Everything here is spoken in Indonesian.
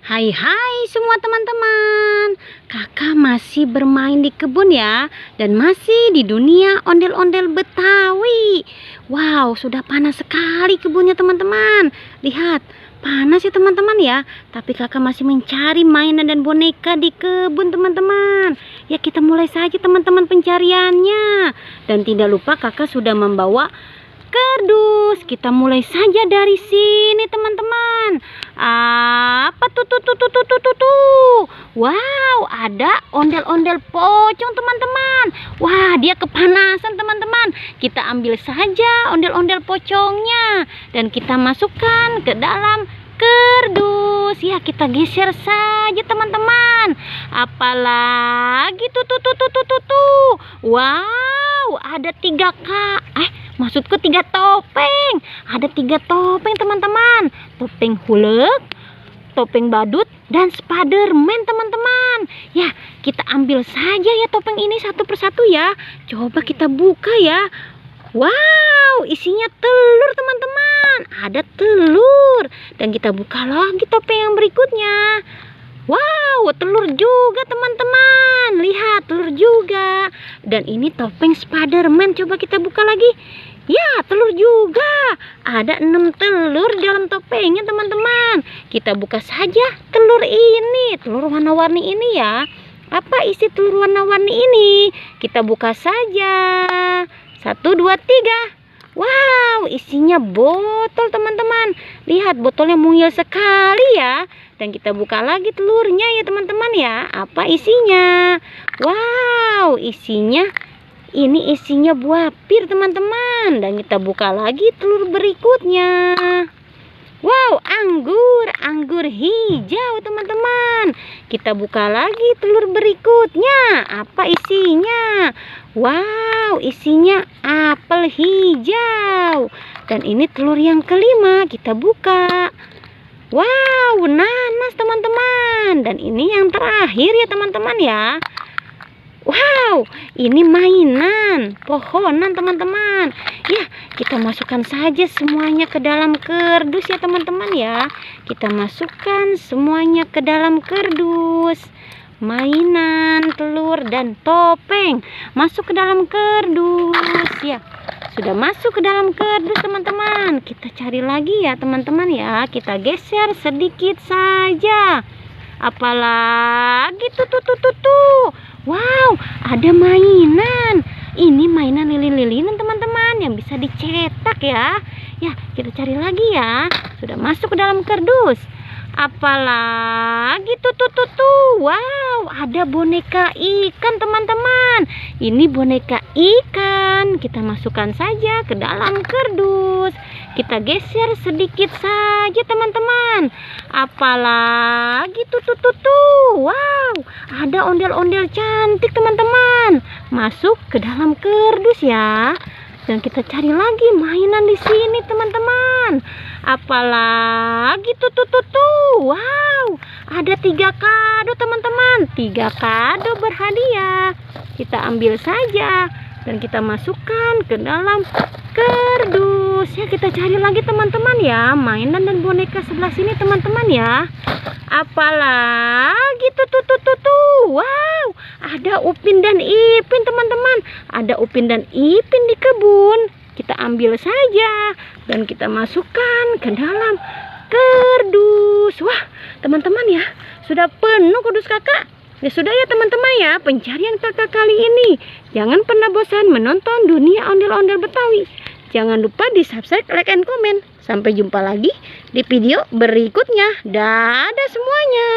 Hai hai semua teman-teman. Kakak masih bermain di kebun ya, dan masih di dunia ondel-ondel Betawi. Wow, sudah panas sekali kebunnya teman-teman. Lihat, panas ya teman-teman ya. Tapi kakak masih mencari mainan dan boneka di kebun teman-teman. Ya, kita mulai saja teman-teman pencariannya. Dan tidak lupa kakak sudah membawa kardus. Kita mulai saja dari sini teman-teman. Apa tuh? Wow, ada ondel-ondel pocong teman-teman. Wah, dia kepanasan teman-teman. Kita ambil saja ondel-ondel pocongnya dan kita masukkan ke dalam kardus. Ya, kita geser saja teman-teman. Apalagi tuh. Wow, ada 3 topeng. Ada 3 topeng teman-teman. Topeng hulek, topeng badut, dan Spiderman teman-teman. Ya, kita ambil saja ya topeng ini satu persatu ya. Coba kita buka ya. Wow, isinya telur teman-teman. Ada telur. Dan kita buka lagi topeng yang berikutnya. Wow, telur juga teman-teman. Lihat, telur juga. Dan ini topeng Spiderman. Coba kita buka lagi. Ya, telur juga. Ada 6 telur dalam topengnya teman-teman. Kita buka saja telur ini. Telur warna-warni ini ya. Apa isi telur warna-warni ini? Kita buka saja. 1, 2, 3. Wow, isinya botol teman-teman. Lihat, botolnya mungil sekali ya. Dan kita buka lagi telurnya ya teman-teman ya. Apa isinya? Wow, isinya buah pir teman-teman. Dan kita buka lagi telur berikutnya. Wow, anggur hijau teman-teman. Kita buka lagi telur berikutnya. Apa isinya? Wow, isinya apel hijau. Dan ini telur yang kelima. Kita buka. Wow, nanas teman-teman. Dan ini yang terakhir ya teman-teman ya. Wow, ini mainan pohonan teman-teman. Ya, kita masukkan saja semuanya ke dalam kardus ya teman-teman ya. Kita masukkan semuanya ke dalam kardus. Mainan, telur, dan topeng masuk ke dalam kardus ya. Sudah masuk ke dalam kardus teman-teman. Kita cari lagi ya teman-teman ya. Kita geser sedikit saja. Apalagi tuh. Wow, ada mainan. Ini mainan lilin-lilinan teman-teman yang bisa dicetak ya. Ya, kita cari lagi ya. Sudah masuk ke dalam kardus. Apalagi tuh. Wow, ada boneka ikan teman-teman. Ini boneka ikan. Kita masukkan saja ke dalam kardus. Kita geser sedikit saja teman-teman. Apalagi tuh. Wow, ada ondel-ondel cantik teman-teman. Masuk ke dalam kardus ya. Dan kita cari lagi mainan di sini teman-teman. Apalagi tuh. Wow, ada 3 kado teman-teman. 3 kado berhadiah. Kita ambil saja dan kita masukkan ke dalam kardus. Ya, kita cari lagi teman-teman ya. Mainan dan boneka sebelah sini teman-teman ya. Apalagi tuh. Wow, ada Upin dan Ipin teman-teman. Ada Upin dan Ipin di kebun. Kita ambil saja dan kita masukkan ke dalam kardus. Wah, teman-teman ya, sudah penuh kardus kakak. Ya sudah ya teman-teman ya, pencarian kakak kali ini. Jangan pernah bosan menonton dunia ondel-ondel Betawi. Jangan lupa di subscribe, like, and comment. Sampai jumpa lagi di video berikutnya. Dadah semuanya.